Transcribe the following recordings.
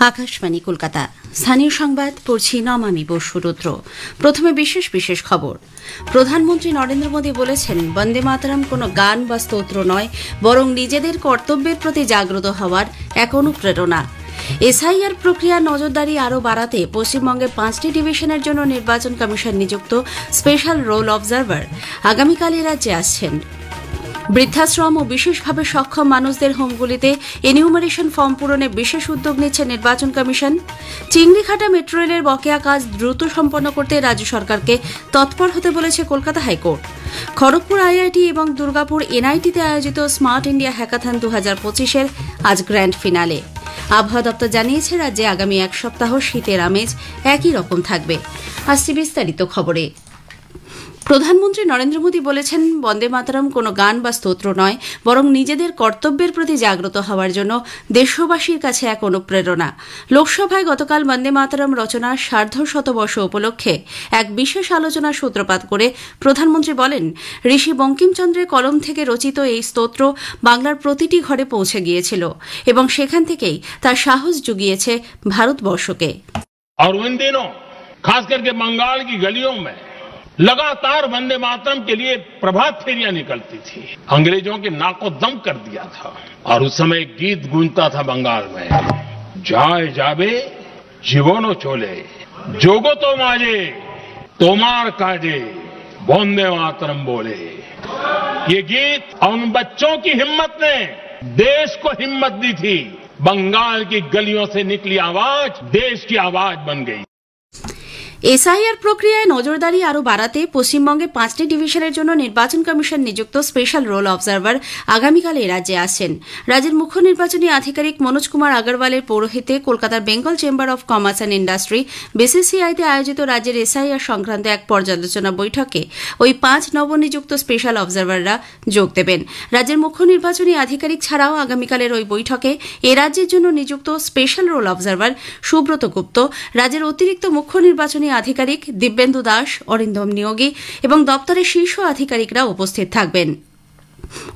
আকাশবাণী কলকাতা স্থানীয় সংবাদ পড়ছি নমামি বসুরুদ্র। প্রথমে বিশেষ বিশেষ খবর। প্রধানমন্ত্রী নরেন্দ্র মোদী বলেছেন, বন্দে মাতরম কোনো গান বা স্তোত্র নয়, বরং নিজেদের কর্তব্যের প্রতি জাগ্রত হওয়ার এক অনুপ্রেরণা। এসআইআর প্রক্রিয়া নজরদারি আরও বাড়াতে পশ্চিমবঙ্গে 5টি ডিভিশনের জন্য নির্বাচন কমিশন নিযুক্ত স্পেশাল রোল অবজারভার আগামীকাল রাজ্যে আসছেন। বৃদ্ধাশ্রম ও বিশেষভাবে সক্ষম মানুষদের হোমগুলিতে এনিউমারেশন ফর্ম পূরণে বিশেষ উদ্যোগ নিচ্ছে নির্বাচন কমিশন। চিংড়িঘাটা মেট্রো রেলের বকেয়া কাজ দ্রুত সম্পন্ন করতে রাজ্য সরকারকে তৎপর হতে বলেছে কলকাতা হাইকোর্ট। খড়গপুর আইআইটি এবং দুর্গাপুর এনআইটিতে আয়োজিত স্মার্ট ইন্ডিয়া হ্যাকাথন 2025-এর আজ গ্র্যান্ড ফিনালে। আবহাওয়া দপ্তর জানিয়েছে, রাজ্যে আগামী এক সপ্তাহ শীতের আমেজ একই রকম থাকবে। আসছে বিস্তারিত খবরে। প্রধানমন্ত্রী নরেন্দ্র মোদী বলেছেন, বন্দে মাতরম কোনো গান বা স্তোত্র নয়, বরং নিজেদের কর্তব্যের প্রতি জাগ্রত হওয়ার জন্য দেশবাসীর কাছে এক অনুপ্রেরণা। লোকসভায় গতকাল বন্দে মাতরম রচনার সার্ধশতবর্ষ উপলক্ষে এক বিশেষ আলোচনার সূত্রপাত করে প্রধানমন্ত্রী বলেন, ঋষি বঙ্কিমচন্দ্রের কলম থেকে রচিত এই স্তোত্র বাংলার প্রতিটি ঘরে পৌঁছে গিয়েছিল এবং সেখান থেকেই তার সাহস জুগিয়েছে ভারতবর্ষকে। और उन दिनों खास करके बंगाल की गलियों में लगातार वंदे मातरम के लिए प्रभात फेरियां निकलती थी। अंग्रेजों के नाको दम कर दिया था और उस समय गीत गूंजता था बंगाल में, जाए जाबे जीवनो चोले जोगो तो माजे तोमार काजे वंदे मातरम बोले। ये गीत उन बच्चों की हिम्मत ने देश को हिम्मत दी थी। बंगाल की गलियों से निकली आवाज देश की आवाज बन गई। এসআইআর প্রক্রিয়ায় নজরদারি আরও বাড়াতে পশ্চিমবঙ্গে 5টি ডিভিশনের জন্য নির্বাচন কমিশন নিযুক্ত স্পেশাল রোল অবজারভার আগামীকাল রাজ্যে আসছেন। রাজ্যের মুখ্য নির্বাচনী আধিকারিক মনোজ কুমার আগরওয়ালের পৌরোহিত্যে কলকাতার Bengal Chamber of Commerce and Industry বিসিসিআইতে আয়োজিত রাজ্যের এসআইআর সংক্রান্ত এক পর্যালোচনা বৈঠকে ওই 5 নবনিযুক্ত স্পেশাল অবজারভাররা যোগ দেবেন। রাজ্যের মুখ্য নির্বাচনী আধিকারিক ছাড়াও আগামীকালের ওই বৈঠকে এ রাজ্যের জন্য নিযুক্ত স্পেশাল রোল অবজারভার সুব্রত গুপ্ত, রাজ্যের অতিরিক্ত মুখ্য নির্বাচনী আধিকারিক দিব্যেন্দু দাস, অরিন্দম নিয়োগী এবং দপ্তরের শীর্ষ আধিকারিকরা উপস্থিত থাকবেন।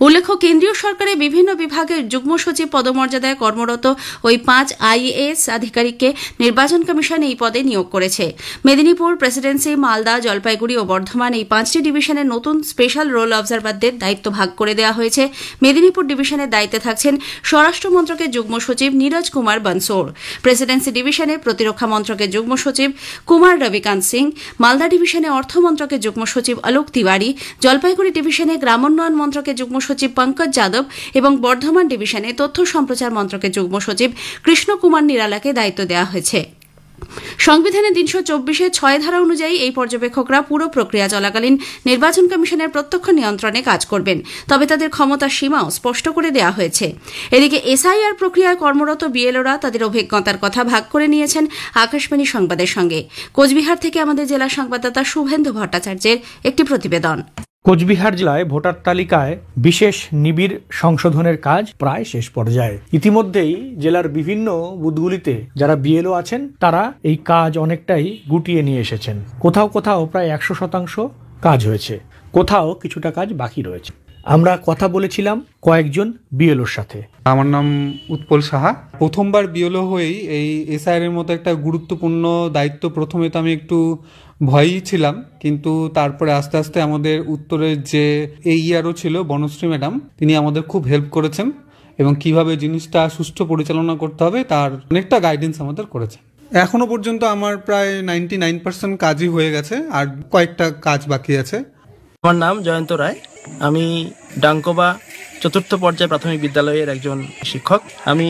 উল্লেখ্য, কেন্দ্রীয় সরকারের বিভিন্ন বিভাগের যুগ্ম সচিব পদমর্যাদায় কর্মরত ওই 5 আইএএস আধিকারিককে নির্বাচন কমিশন এই পদে নিয়োগ করেছে। মেদিনীপুর, প্রেসিডেন্সি, মালদা, জলপাইগুড়ি ও বর্ধমান এই 5টি ডিভিশনের নতুন স্পেশাল রোল অবজারভারদের দায়িত্ব ভাগ করে দেওয়া হয়েছে। মেদিনীপুর ডিভিশনের দায়িত্বে থাকছেন স্বরাষ্ট্র মন্ত্রকের যুগ্ম সচিব নীরজ কুমার বনসোড়, প্রেসিডেন্সি ডিভিশনে প্রতিরক্ষা মন্ত্রকের যুগ্ম সচিব কুমার রবিকান্ত সিং, মালদা ডিভিশনে অর্থ মন্ত্রকের যুগ্ম সচিব অলোক তিওয়ারি, জলপাইগুড়ি ডিভিশনে গ্রামোন্নয়ন মন্ত্রকের যুগ্ম সচিব পঙ্কজ যাদব এবং বর্ধমান ডিভিশনে তথ্য সম্প্রচার মন্ত্রকের যুগ্ম সচিব কৃষ্ণ কুমার নিরালাকে দায়িত্ব দেওয়া হয়েছে। সংবিধানের 324-এর 6 ধারা অনুযায়ী এই পর্যবেক্ষকরা পুরো প্রক্রিয়া চলাকালীন নির্বাচন কমিশনের প্রত্যক্ষ নিয়ন্ত্রণে কাজ করবেন, তবে তাদের ক্ষমতার সীমাও স্পষ্ট করে দেওয়া হয়েছে। এদিকে এসআইআর প্রক্রিয়ায় কর্মরত বিএলওরা তাদের অভিজ্ঞতার কথা ভাগ করে নিয়েছেন আকাশবাণী সংবাদের সঙ্গে। কোচবিহার থেকে আমাদের জেলা সংবাদদাতা শুভেন্দু ভট্টাচার্যের একটি প্রতিবেদন। কোচবিহার জেলায় ভোটার তালিকায় বিশেষ নিবিড় সংশোধনের কাজ প্রায় শেষ পর্যায়ে। ইতিমধ্যেই জেলার বিভিন্ন বুথগুলিতে যারা বিএলও আছেন তারা এই কাজ অনেকটাই গুটিয়ে নিয়ে এসেছেন। কোথাও কোথাও প্রায় 100% কাজ হয়েছে, কোথাও কিছুটা কাজ বাকি রয়েছে। আমরা কথা বলেছিলাম কয়েকজন বিএলওর সাথে। আমার নাম উৎপল সাহা। প্রথমবার বিএলও হয়েই এই এসআইআর এর মতো একটা গুরুত্বপূর্ণ দায়িত্ব প্রথমে তো আমি একটু ভয়ই ছিলাম, কিন্তু তারপরে আস্তে আস্তে আমাদের উত্তরের যে এইআরও ছিল বনশ্রী ম্যাডাম, তিনি আমাদের খুব হেল্প করেছেন এবং কিভাবে জিনিসটা সুষ্ঠু পরিচালনা করতে হবে তার অনেকটা গাইডেন্স আমাদের করেছে। এখনো পর্যন্ত আমার প্রায় 99% কাজই হয়ে গেছে, আর কয়েকটা কাজ বাকি আছে। আমার নাম জয়ন্ত রায়, আমি ডাঙ্কোবা 4র্থ পর্যায় প্রাথমিক বিদ্যালয়ের একজন শিক্ষক। আমি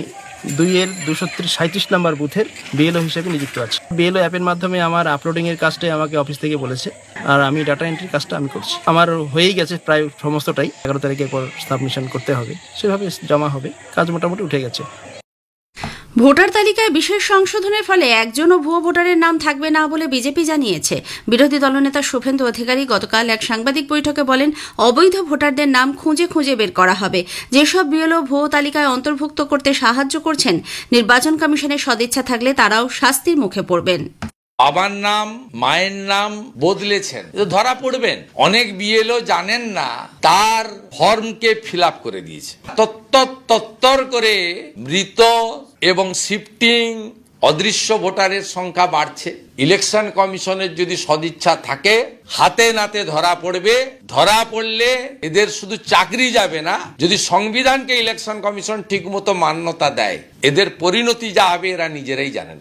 2-এর 237 নম্বর বুথের বিএলও হিসেবে নিযুক্ত আছি। বিএলও অ্যাপের মাধ্যমে আমার আপলোডিংয়ের কাজটাই আমাকে অফিস থেকে বলেছে, আর আমি ডাটা এন্ট্রির কাজটা আমি করছি। আমার হয়েই গেছে প্রায় সমস্তটাই, 11 তারিখের পর সাবমিশন করতে হবে, সেভাবে জমা হবে। কাজ মোটামুটি উঠে গেছে। ভোটার তালিকায় বিশেষ সংশোধনের ফলে একজনও ভুয়ো ভোটারের নাম থাকবে না বলে বিজেপি জানিয়েছে। বিরোধী দলনেতা শুভেন্দু অধিকারী গতকাল এক সাংবাদিক বৈঠকে বলেন, অবৈধ ভোটারদের নাম খুঁজে খুঁজে বের করা হবে। যেসব বিএলও ভুয়ো তালিকায় অন্তর্ভুক্ত করতে সাহায্য করছেন, নির্বাচন কমিশনের সদিচ্ছা থাকলে তারাও শাস্তির মুখে পড়বেন। বাবার নাম মায়ের নাম বদলেছেন, ধরা পড়বেন। অনেক বিএলও জানেন না তার ফর্মকে ফিল আপ করে দিয়েছে, তত্তর করে মৃত এবং শিফটিং অদৃশ্য ভোটারের সংখ্যা বাড়ছে। ইলেকশন কমিশনের যদি সদিচ্ছা থাকে হাতে নাতে ধরা পড়বে, ধরা পড়লে এদের শুধু চাকরি যাবে না, যদি সংবিধানকে ইলেকশন কমিশন ঠিকমতো মান্যতা দেয় এদের পরিণতি যা হবে এরা নিজেরাই জানেন।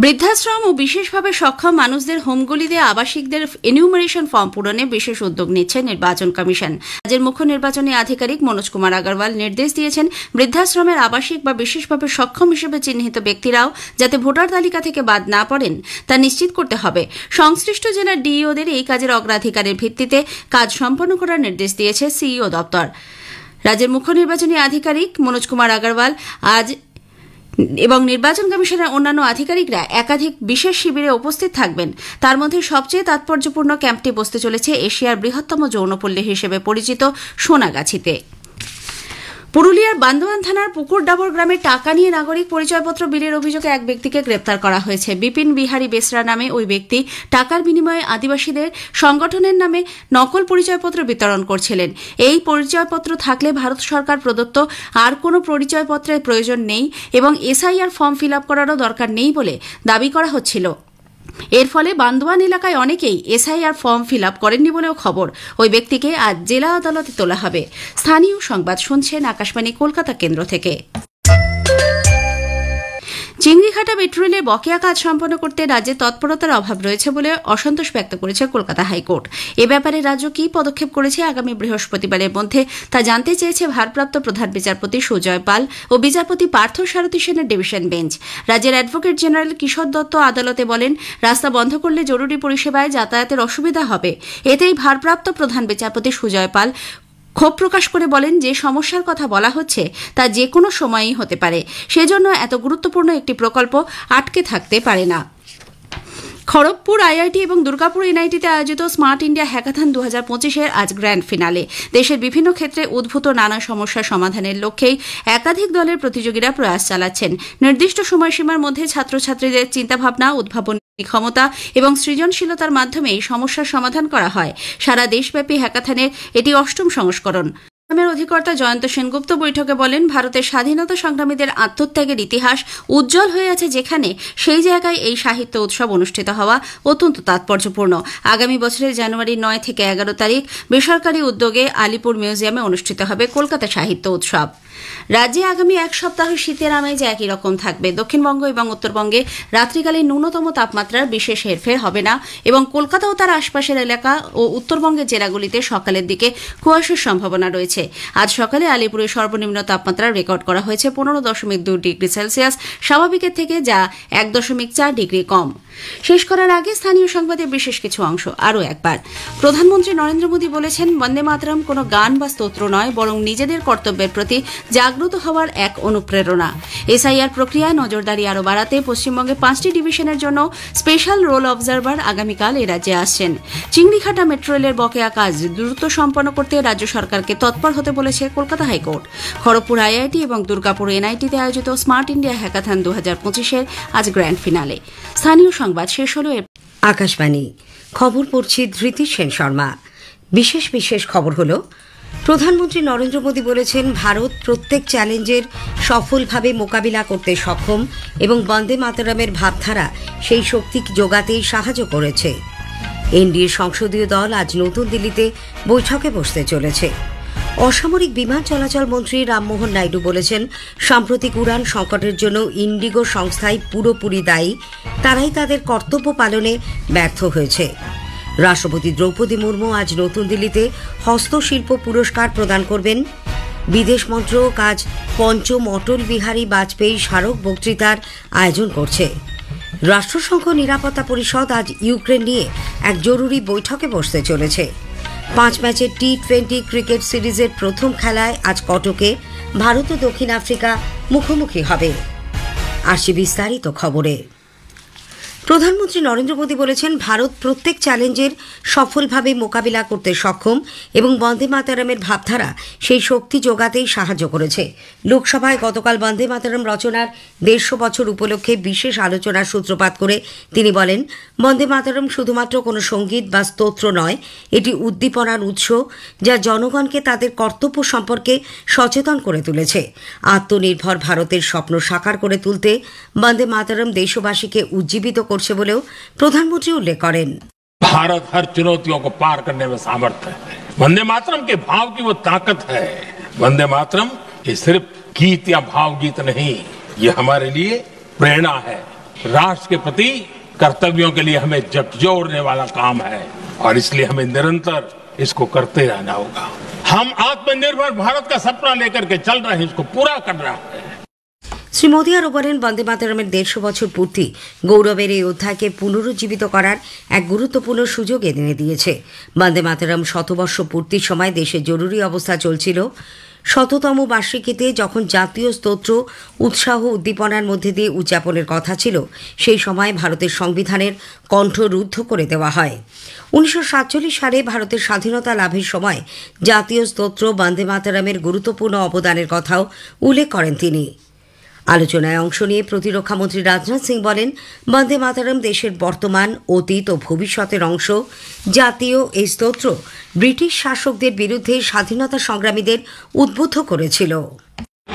বৃদ্ধাশ্রম ও বিশেষভাবে সক্ষম মানুষদের হোমগুলিতে আবাসিকদের এনিউমারেশন ফর্ম পূরণে বিশেষ উদ্যোগ নিচ্ছে নির্বাচন কমিশন। রাজ্যের মুখ্য নির্বাচনী আধিকারিক মনোজ কুমার আগরওয়াল নির্দেশ দিয়েছেন, বৃদ্ধাশ্রমের আবাসিক বা বিশেষভাবে সক্ষম হিসেবে চিহ্নিত ব্যক্তিরাও যাতে ভোটার তালিকা থেকে বাদ না পড়েন তা নিশ্চিত করতে হবে। সংশ্লিষ্ট জেলার ডিইওদের এই কাজের অগ্রাধিকারের ভিত্তিতে কাজ সম্পন্ন করার নির্দেশ দিয়েছে সিইও দপ্তর। রাজ্যের মুখ্য নির্বাচনী আধিকারিক মনোজ কুমার আগরওয়াল আজ এবং নির্বাচন কমিশনের অন্যান্য আধিকারিকরা একাধিক বিশেষ শিবিরে উপস্থিত থাকবেন। তার মধ্যে সবচেয়ে তাৎপর্যপূর্ণ ক্যাম্পটি বসতে চলেছে এশিয়ার বৃহত্তম যৌনপল্লী হিসেবে পরিচিত সোনাগাছিতে। পুরুলিয়ার বান্দোয়ান থানার পুকুরডাবর গ্রামে টাকা নিয়ে নাগরিক পরিচয়পত্র বিলির অভিযোগে এক ব্যক্তিকে গ্রেপ্তার করা হয়েছে। বিপিন বিহারী বেসরা নামে ওই ব্যক্তি টাকার বিনিময়ে আদিবাসীদের সংগঠনের নামে নকল পরিচয়পত্র বিতরণ করছিলেন। এই পরিচয়পত্র থাকলে ভারত সরকার প্রদত্ত আর কোনো পরিচয়পত্রের প্রয়োজন নেই এবং এসআইআর ফর্ম ফিল আপ করারও দরকার নেই বলে দাবি করা হচ্ছিল। এর ফলে বান্দোয়ান এলাকায় অনেকেই এসআইআর ফর্ম ফিল আপ করেননি বলেও খবর। ওই ব্যক্তিকে আজ জেলা আদালতে তোলা হবে। স্থানীয় সংবাদ শুনছেন আকাশবাণী কলকাতা কেন্দ্র থেকে। চিংড়িঘাটা মেট্রো রেলের বকেয়া কাজ সম্পন্ন করতে রাজ্যে তৎপরতার অভাব রয়েছে বলে অসন্তোষ ব্যক্ত করেছে কলকাতা হাইকোর্ট। এ ব্যাপারে রাজ্য কি পদক্ষেপ করেছে আগামী বৃহস্পতিবারের মধ্যে তা জানতে চেয়েছে ভারপ্রাপ্ত প্রধান বিচারপতি সুজয় পাল ও বিচারপতি পার্থ সারথী সেনের ডিভিশন বেঞ্চ। রাজ্যের অ্যাডভোকেট জেনারেল কিশোর দত্ত আদালতে বলেন, রাস্তা বন্ধ করলে জরুরি পরিষেবায় যাতায়াতের অসুবিধা হবে। এতেই ভারপ্রাপ্ত প্রধান বিচারপতি সুজয় পাল ক্ষোভ প্রকাশ করে বলেন, যে সমস্যার কথা বলা হচ্ছে তা যে কোনো সময়ই হতে পারে, সেজন্য এত গুরুত্বপূর্ণ একটি প্রকল্প আটকে থাকতে পারে না। খড়গপুর আইআইটি এবং দুর্গাপুর এনআইটিতে আয়োজিত স্মার্ট ইন্ডিয়া হ্যাকাথন 2025-এর আজ গ্র্যান্ড ফিনালে। দেশের বিভিন্ন ক্ষেত্রে উদ্ভূত নানা সমস্যা সমাধানের লক্ষ্যেই একাধিক দলের প্রতিযোগীরা প্রয়াস চালাচ্ছেন। নির্দিষ্ট সময়সীমার মধ্যে ছাত্রছাত্রীদের চিন্তাভাবনা, উদ্ভাবনী ক্ষমতা এবং সৃজনশীলতার মাধ্যমে এই সমস্যার সমাধান করা হয়। সারা দেশব্যাপী হ্যাকাথনের এটি 8ম সংস্করণ। অধিকর্তা জয়ন্ত সেনগুপ্ত বৈঠকে বলেন, ভারতের স্বাধীনতা সংগ্রামীদের আত্মত্যাগের ইতিহাস উজ্জ্বল হয়ে আছে যেখানে, সেই জায়গায় এই সাহিত্য উৎসব অনুষ্ঠিত হওয়া অত্যন্ত তাৎপর্যপূর্ণ। আগামী বছরের জানুয়ারি 9 থেকে 11 তারিখ বেসরকারি উদ্যোগে আলিপুর মিউজিয়ামে অনুষ্ঠিত হবে কলকাতা সাহিত্য উৎসব। রাজ্যে আগামী এক সপ্তাহ শীতের আমেজ একই রকম থাকবে। দক্ষিণবঙ্গ এবং উত্তরবঙ্গে রাত্রিকালে ন্যূনতম তাপমাত্রার বিশেষ হেরফের হবে না এবং কলকাতা ও তার আশপাশের এলাকা ও উত্তরবঙ্গের জেলাগুলিতে সকালের দিকে কুয়াশার সম্ভাবনা রয়েছে। আজ সকালে আলিপুরে সর্বনিম্ন তাপমাত্রা রেকর্ড করা হয়েছে 15.2 ডিগ্রি সেলসিয়াস, স্বাভাবিকের থেকে যা 1.4 ডিগ্রি কম। শেষ করার আগে স্থানীয় সংবাদের বিশেষ কিছু অংশ আরও একবার। প্রধানমন্ত্রী নরেন্দ্র মোদী বলেছেন, বন্দে মাতরম কোনো গান বা স্তোত্র নয়, বরং নিজেদের কর্তব্যের প্রতি জাগ্রত হওয়ার এক অনুপ্রেরণা। এসআইআর প্রক্রিয়ায় নজরদারি আরও বাড়াতে পশ্চিমবঙ্গে 5টি ডিভিশনের জন্য স্পেশাল রোল অবজারভার আগামীকাল এ রাজ্যে আসছেন। চিংড়িঘাটা মেট্রো রেলের বকেয়া কাজ দ্রুত সম্পন্ন করতে রাজ্য সরকারকে তৎপর হতে বলেছে কলকাতা হাইকোর্ট। খড়গপুর আইআইটি এবং দুর্গাপুর এনআইটিতে আয়োজিত স্মার্ট ইন্ডিয়া হ্যাকাথন 2025-এর আজ গ্র্যান্ড ফিনালে। স্থানীয় সংবাদ শেষ হল। আকাশবাণী খবর পড়ছি ধৃতি সেন শর্মা। বিশেষ খবর হল, প্রধানমন্ত্রী নরেন্দ্র মোদী বলেছেন, ভারত প্রত্যেক চ্যালেঞ্জের সফলভাবে মোকাবিলা করতে সক্ষম এবং বন্দে মাতরমের ভাবধারা সেই শক্তি যোগাতেই সাহায্য করেছে। এনডিএ সংসদীয় দল আজ নতুন দিল্লিতে বৈঠকে বসতে চলেছে। অসামরিক বিমান চলাচল মন্ত্রী রামমোহন নাইডু বলেছেন, সাম্প্রতিক উড়ান সংকটের জন্য ইন্ডিগো সংস্থাই পুরোপুরি দায়ী, তারাই তাদের কর্তব্য পালনে ব্যর্থ হয়েছে। রাষ্ট্রপতি দ্রৌপদী মুর্মু আজ নতুন দিল্লিতে হস্তশিল্প পুরস্কার প্রদান করবেন। বিদেশ মন্ত্রক আজ 5ম অটল বিহারী বাজপেয়ী স্মারক বক্তৃতার আয়োজন করছে। রাষ্ট্রসংঘ নিরাপত্তা পরিষদ আজ ইউক্রেন নিয়ে এক জরুরি বৈঠকে বসতে চলেছে। 5 ম্যাচের টি20 ক্রিকেট সিরিজের প্রথম খেলায় আজ কটকে ভারত ও দক্ষিণ আফ্রিকা মুখোমুখি হবে। আসছে বিস্তারিত খবরে। প্রধানমন্ত্রী নরেন্দ্র মোদী বলেছেন ভারত প্রত্যেক চ্যালেঞ্জের সফলভাবে মোকাবিলা করতে সক্ষম এবং বন্দে মাতরমের ভাবধারা সেই শক্তি যোগাতেই সাহায্য করেছে। লোকসভায় গতকাল বন্দে মাতরম রচনার 150 বছর উপলক্ষে বিশেষ আলোচনার সূত্রপাত করে তিনি বলেন, বন্দে মাতরম শুধুমাত্র কোনো সঙ্গীত বা স্তোত্র নয়, এটি উদ্দীপনার উৎস যা জনগণকে তাদের কর্তব্য সম্পর্কে সচেতন করে তুলেছে। আত্মনির্ভর ভারতের স্বপ্ন সাকার করে তুলতে বন্দে মাতরম দেশবাসীকে উজ্জীবিত করছে বলেও প্রধানমন্ত্রী উল্লেখ করেন। भारत हर चुनौतियों को पार करने में समर्थ है। वंदे मातरम के भाव की वो ताकत है। वंदे मातरम ये सिर्फ गीत या भाव गीत नहीं, ये हमारे लिए प्रेरणा है। राष्ट्र के प्रति कर्तव्यों के लिए हमें झकझोरने वाला काम है और इसलिए हमें निरंतर इसको करते रहना होगा। हम आत्मनिर्भर भारत का सपना लेकर के चल रहे हैं, इसको पूरा कर रहा है। শ্রী মোদী আরও বলেন, বন্দে মাতরমের 150 বছর পূর্তি গৌরবের এই অধ্যায়কে পুনরুজ্জীবিত করার এক গুরুত্বপূর্ণ সুযোগ এনে দিয়েছে। বন্দে মাতরম শতবর্ষ পূর্তির সময় দেশে জরুরি অবস্থা চলছিল। 100তম বার্ষিকীতে যখন জাতীয় স্তোত্র উৎসাহ উদ্দীপনার মধ্যে দিয়ে উদযাপনের কথা ছিল, সেই সময় ভারতের সংবিধানের কণ্ঠ রুদ্ধ করে দেওয়া হয়। 1947 সালে ভারতের স্বাধীনতা লাভের সময় জাতীয় স্তোত্র বন্দে মাতরমের গুরুত্বপূর্ণ অবদানের কথাও উল্লেখ করেন তিনি। আলোচনায় অংশ নিয়ে প্রতিরক্ষামন্ত্রী রাজনাথ সিং বলেন, বন্দে মাতরম দেশের বর্তমান, অতীত ও ভবিষ্যতের অংশ। জাতীয় এই স্তোত্র ব্রিটিশ শাসকদের বিরুদ্ধে স্বাধীনতা সংগ্রামীদের উদ্বুদ্ধ করেছিল।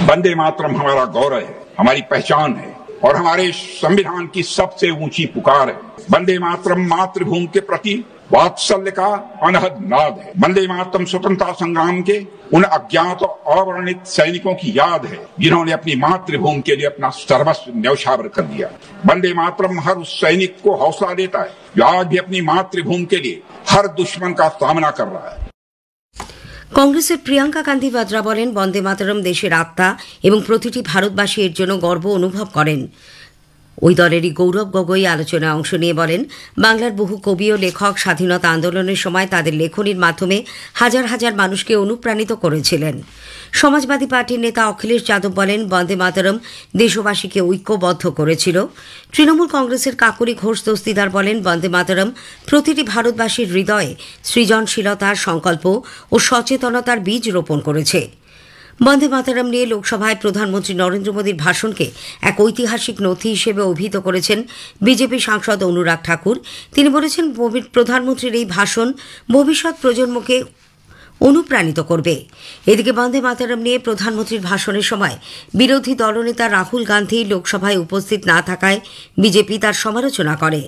वंदे मातरम हमारा गौरव है, हमारी पहचान है और हमारे संविधान की सबसे ऊंची पुकार है। वंदे मातरम मातृभूमि के प्रति वात्सल्य का अनहद नाद है। वंदे मातरम स्वतंत्रता संग्राम के उन अज्ञात और अवर्णित सैनिकों की याद है जिन्होंने अपनी मातृभूमि के लिए अपना सर्वस्व न्यौछावर कर दिया। वंदे मातरम हर उस सैनिक को हौसला देता है जो आज भी अपनी मातृभूमि के लिए हर दुश्मन का सामना कर रहा है। কংগ্রেসের প্রিয়াঙ্কা গান্ধী বাদ্রা বলেন, বন্দে মাতরম দেশের আত্মা এবং প্রতিটি ভারতবাসী এর জন্য গর্ব অনুভব করেন। ওই দলেরই গৌরব গগৈ আলোচনায় অংশ নিয়ে বলেন, বাংলার বহু কবি ও লেখক স্বাধীনতা আন্দোলনের সময় তাদের লেখনীর মাধ্যমে হাজার হাজার মানুষকে অনুপ্রাণিত করেছিলেন। সমাজবাদী পার্টির নেতা অখিলেশ যাদব বলেন, বন্দে মাতরম দেশবাসীকে ঐক্যবদ্ধ করেছিল। তৃণমূল কংগ্রেসের কাকলি ঘোষ দস্তিদার বলেন, বন্দে মাতরম প্রতিটি ভারতবাসীর হৃদয়ে সৃজনশীলতার সংকল্প ও সচেতনতার বীজ রোপণ করেছে। বন্দে মাতরম নিয়ে লোকসভায় প্রধানমন্ত্রী নরেন্দ্র মোদীর ভাষণকে এক ঐতিহাসিক নথি হিসেবে অভিহিত করেছেন বিজেপি সাংসদ অনুরাগ ঠাকুর। তিনি বলেছেন, প্রধানমন্ত্রীর এই ভাষণ ভবিষ্যৎ প্রজন্মকে অনুপ্রাণিত করবে। এদিকে বন্দে মাতরম নিয়ে প্রধানমন্ত্রীর ভাষণের সময় বিরোধী দলনেতা রাহুল গান্ধী লোকসভায় উপস্থিত না থাকায় বিজেপি তার সমালোচনা করে।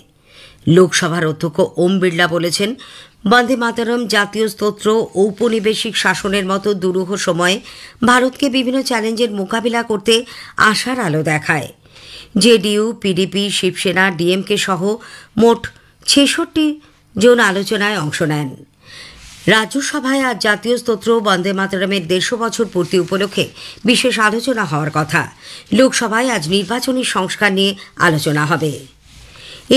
লোকসভার অধ্যক্ষ ওম বিড়লা বলেছেন, বন্দে মাতরম জাতীয় স্তোত্র ঔপনিবেশিক শাসনের মতো দুরূহ সময়ে ভারতকে বিভিন্ন চ্যালেঞ্জের মোকাবিলা করতে আশার আলো দেখায়। জেডিইউ, পিডিপি, শিবসেনা, ডিএমকে সহ মোট 66 জন আলোচনায় অংশ নেন। রাজ্যসভায় আজ জাতীয় স্তোত্র বন্দে মাতরমের 150 বছর পূর্তি উপলক্ষে বিশেষ আলোচনা হওয়ার কথা। লোকসভায় আজ নির্বাচনী সংস্কার নিয়ে আলোচনা হবে।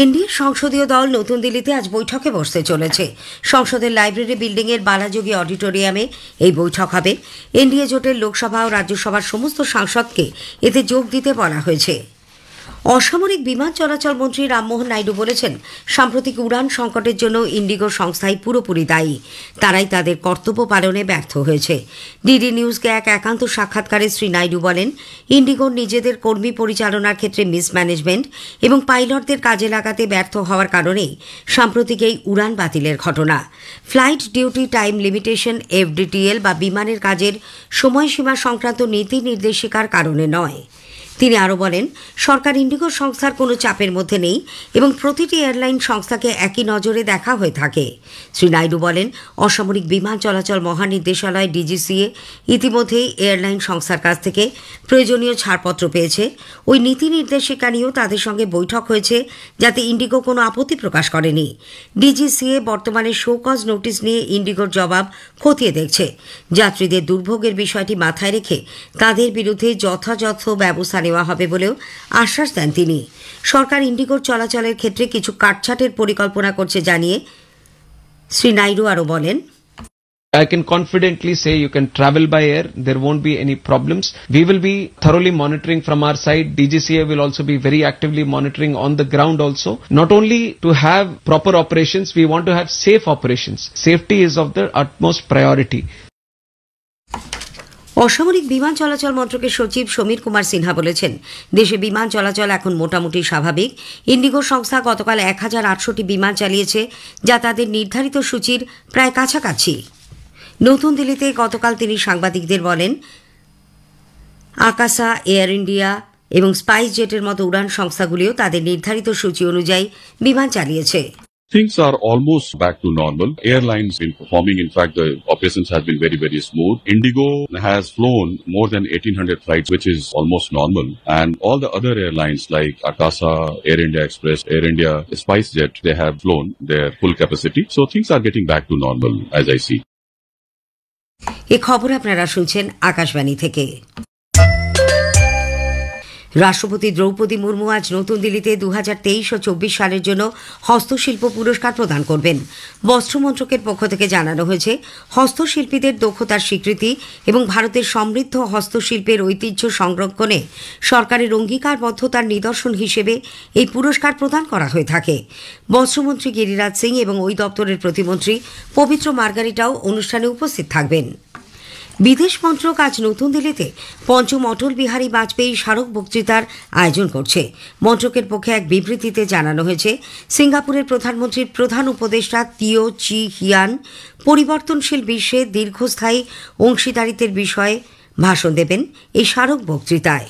এনডিএ সংসদীয় দল নতুন দিল্লিতে আজ বৈঠকে বসতে চলেছে। সংসদের লাইব্রেরি বিল্ডিংয়ের বালাযোগী অডিটোরিয়ামে এই বৈঠক হবে। এনডিএ জোটের লোকসভা ও রাজ্যসভার সমস্ত সাংসদকে এতে যোগ দিতে বলা হয়েছে। অসামরিক বিমান চলাচল মন্ত্রী রামমোহন নাইডু বলেছেন, সাম্প্রতিক উড়ান সংকটের জন্য ইন্ডিগো সংস্থাই পুরোপুরি দায়ী। তারাই তাদের কর্তব্য পালনে ব্যর্থ হয়েছে। ডিডি নিউজকে এক একান্ত সাক্ষাৎকারে শ্রী নাইডু বলেন, ইন্ডিগোর নিজেদের কর্মী পরিচালনার ক্ষেত্রে মিসম্যানেজমেন্ট এবং পাইলটদের কাজে লাগাতে ব্যর্থ হওয়ার কারণেই সাম্প্রতিক এই উড়ান বাতিলের ঘটনা। ফ্লাইট ডিউটি টাইম লিমিটেশন, এফডিটিএল বা বিমানের কাজের সময়সীমা সংক্রান্ত নীতি নির্দেশিকার কারণে নয়। তিনি আরও বলেন, সরকার ইন্ডিগো সংস্থার কোনো চাপের মধ্যে নেই এবং প্রতিটি এয়ারলাইন সংস্থাকে একই নজরে দেখা হয়ে থাকে। শ্রী নাইডু বলেন, অসামরিক বিমান চলাচল মহানির্দেশালয় ডিজিসিএ ইতিমধ্যেই এয়ারলাইন সংস্থার কাছ থেকে প্রয়োজনীয় ছাড়পত্র পেয়েছে। ওই নীতি নির্দেশিকা নিয়েও তাদের সঙ্গে বৈঠক হয়েছে, যাতে ইন্ডিগো কোনো আপত্তি প্রকাশ করেনি। ডিজিসিএ বর্তমানে শো কজ নোটিশ নিয়ে ইন্ডিগোর জবাব খতিয়ে দেখছে। যাত্রীদের দুর্ভোগের বিষয়টি মাথায় রেখে তাদের বিরুদ্ধে যথাযথ ব্যবস্থা নেওয়া হবে বলেও আশ্বাস দেন তিনি। সরকার ইন্ডিগোর চলাচলের ক্ষেত্রে কিছু কাটছাটের পরিকল্পনা করছে জানিয়ে শ্রী নাইডু আরও বলেন, I can confidently say you can travel by air. There won't be any problems. We will be thoroughly monitoring from our side. DGCA will also be very actively monitoring on the ground also. Not only to have proper operations, we want to have safe operations. Safety is of the utmost priority. অসামরিক বিমান চলাচল মন্ত্রকের সচিব সমীর কুমার সিনহা বলেছেন, দেশে বিমান চলাচল এখন মোটামুটি স্বাভাবিক। ইন্ডিগো সংস্থা গতকাল 1800টি বিমান চালিয়েছে, যা তাদের নির্ধারিত সূচির প্রায় কাছাকাছি। নতুন দিল্লিতে গতকাল তিনি সাংবাদিকদের বলেন, আকাশা, এয়ার ইন্ডিয়া এবং স্পাইস জেটের মতো উড়ান সংস্থাগুলিও তাদের নির্ধারিত সূচি অনুযায়ী বিমান চালিয়েছে। Things are almost back to normal. Airlines been performing. In fact, the operations have been very, very smooth. Indigo has flown more than 1800 flights, which is almost normal. And all the other airlines like Akasa, Air India Express, Air India, SpiceJet, they have flown their full capacity. So things are getting back to normal, as I see. এই খবর আপনারা শুনছেন আকাশবাণী থেকে। রাষ্ট্রপতি দ্রৌপদী মুর্মু আজ নতুন দিল্লিতে 2023 ও 24 সালের জন্য হস্তশিল্প পুরস্কার প্রদান করবেন। বস্ত্র মন্ত্রকের পক্ষ থেকে জানানো হয়েছে, হস্তশিল্পীদের দক্ষতার স্বীকৃতি এবং ভারতের সমৃদ্ধ হস্তশিল্পের ঐতিহ্য সংরক্ষণে সরকারের অঙ্গীকারবদ্ধতার নিদর্শন হিসেবে এই পুরস্কার প্রদান করা হয়ে থাকে। বস্ত্রমন্ত্রী গিরিরাজ সিং এবং ওই দপ্তরের প্রতিমন্ত্রী পবিত্র মার্গারিটাও অনুষ্ঠানে উপস্থিত থাকবেন। বিদেশ মন্ত্রক আজ নতুন দিল্লিতে পঞ্চম অটল বিহারী বাজপেয়ী স্মারক বক্তৃতার আয়োজন করছে। মন্ত্রকের পক্ষে এক বিবৃতিতে জানানো হয়েছে, সিঙ্গাপুরের প্রধানমন্ত্রীর প্রধান উপদেষ্টা তিও চি হিয়ান পরিবর্তনশীল বিশ্বে দীর্ঘস্থায়ী অংশীদারিত্বের বিষয়ে ভাষণ দেবেন এই স্মারক বক্তৃতায়।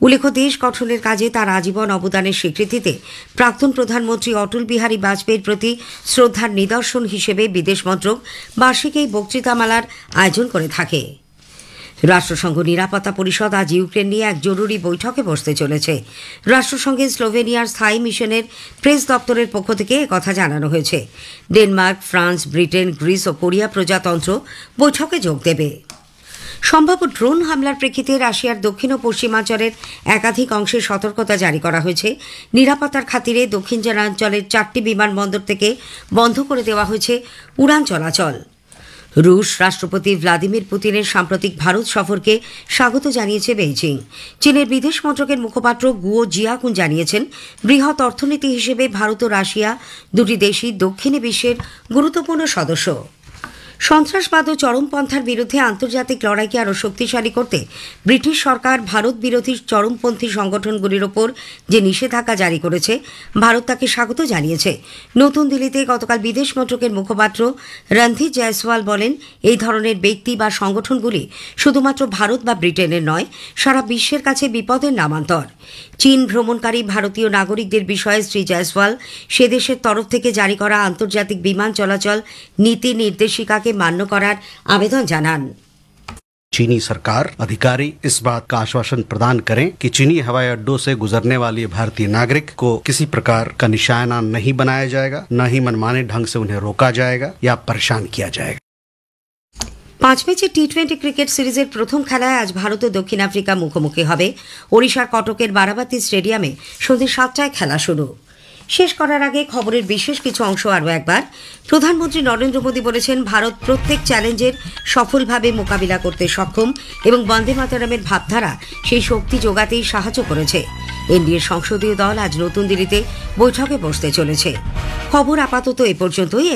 উল্লেখ্য, দেশ গঠনের কাজে তার আজীবন অবদানের স্বীকৃতিতে প্রাক্তন প্রধানমন্ত্রী অটল বিহারী বাজপেয়ীর প্রতি শ্রদ্ধার নিদর্শন হিসেবে বিদেশ মন্ত্রক বার্ষিক এই বক্তৃতামালার আয়োজন করে থাকে। রাষ্ট্রসংঘ নিরাপত্তা পরিষদ আজ ইউক্রেন নিয়ে এক জরুরি বৈঠকে বসতে চলেছে। রাষ্ট্রসংঘের স্লোভেনিয়ার স্থায়ী মিশনের প্রেস দপ্তরের পক্ষ থেকে একথা জানানো হয়েছে। ডেনমার্ক, ফ্রান্স, ব্রিটেন, গ্রিস ও কোরিয়া প্রজাতন্ত্র বৈঠকে যোগ দেবে। সম্ভাব্য ড্রোন হামলার প্রেক্ষিতে রাশিয়ার দক্ষিণ ও পশ্চিমাঞ্চলের একাধিক অংশে সতর্কতা জারি করা হয়েছে। নিরাপত্তার খাতিরে দক্ষিণাঞ্চলের 4টি বিমানবন্দর থেকে বন্ধ করে দেওয়া হয়েছে উড়ান চলাচল। রুশ রাষ্ট্রপতি ভ্লাদিমির পুতিনের সাম্প্রতিক ভারত সফরকে স্বাগত জানিয়েছে বেইজিং। চীনের বিদেশ মন্ত্রকের মুখপাত্র গুও জিয়াকুন জানিয়েছেন, বৃহৎ অর্থনীতি হিসেবে ভারত ও রাশিয়া দুটি দেশই দক্ষিণী বিশ্বের গুরুত্বপূর্ণ সদস্য। সন্ত্রাসবাদ ও চরমপন্থার বিরুদ্ধে আন্তর্জাতিক লড়াইকে আরও শক্তিশালী করতে ব্রিটিশ সরকার ভারত বিরোধী চরমপন্থী সংগঠনগুলির ওপর যে নিষেধাজ্ঞা জারি করেছে, ভারত তাকে স্বাগত জানিয়েছে। নতুন দিল্লিতে গতকাল বিদেশ মন্ত্রকের মুখপাত্র রণধীর জয়সওয়াল বলেন, এই ধরনের ব্যক্তি বা সংগঠনগুলি শুধুমাত্র ভারত বা ব্রিটেনের নয়, সারা বিশ্বের কাছে বিপদের নামান্তর। চীন ভ্রমণকারী ভারতীয় নাগরিকদের বিষয়ে শ্রী জয়সওয়াল সে দেশের তরফ থেকে জারি করা আন্তর্জাতিক বিমান চলাচল নীতি নির্দেশিকাকে मान्य करार आवेदन জানান। चीनी सरकार अधिकारी इस बात का आश्वासन प्रदान करें कि चीनी हवाई अड्डों से गुजरने वाली भारतीय नागरिक को किसी प्रकार का निशाना नहीं बनाया जाएगा, न ही मनमाने ढंग से उन्हें रोका जाएगा या परेशान किया जाएगा। 5 ম্যাচের টি-20 ক্রিকেট সিরিজের প্রথম খেলায় আজ ভারত ও দক্ষিণ আফ্রিকা মুখোমুখি হবে। ওড়িশার কটকের বারাবাতী স্টেডিয়ামে সন্ধ্যে 7টায় খেলা শুরু। শেষ করার আগে খবরের বিশেষ কিছু অংশ আরও একবার। প্রধানমন্ত্রী নরেন্দ্র মোদী বলেছেন, ভারত প্রত্যেক চ্যালেঞ্জের সফলভাবে মোকাবিলা করতে সক্ষম এবং বন্দে মাতরমের ভাবধারা সেই শক্তি যোগাতেই সাহায্য করেছে। এনডিএর সংসদীয় দল আজ নতুন দিল্লিতে বৈঠকে বসতে চলেছে। খবর আপাতত এ পর্যন্তই।